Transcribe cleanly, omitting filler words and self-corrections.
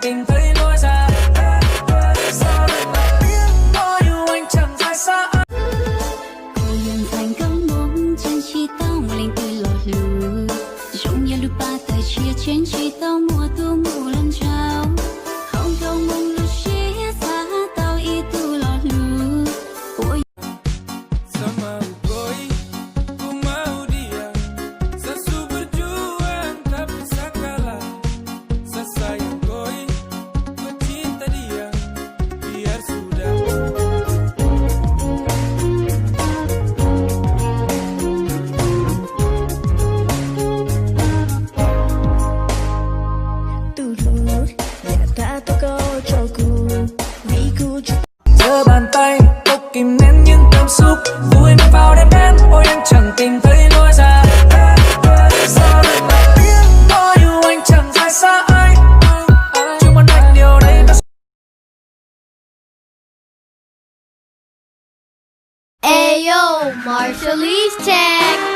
tìm thấy lối ra. Sao đừng lại tiếng nói yêu anh chẳng phải xa anh. 個人thành công夢真是當令佢落淚，總有了八大次日轉去到我都無論找，好夠夢裏寫灑到一度落淚。Sama koi, ku mau dia sesu berjuang tak bisa kalah. Sesayang koi, ku cinta dia biar sudah. Giơ bàn tay tôi kìm nén những cảm xúc vui mình vào đêm đến ôi anh chẳng tìm thấy lối ra. Sao đừng lại tiếng nói yêu anh chẳng phải xa anh. Chung muốn anh điều đấy đã. Ayo, Marshallese check.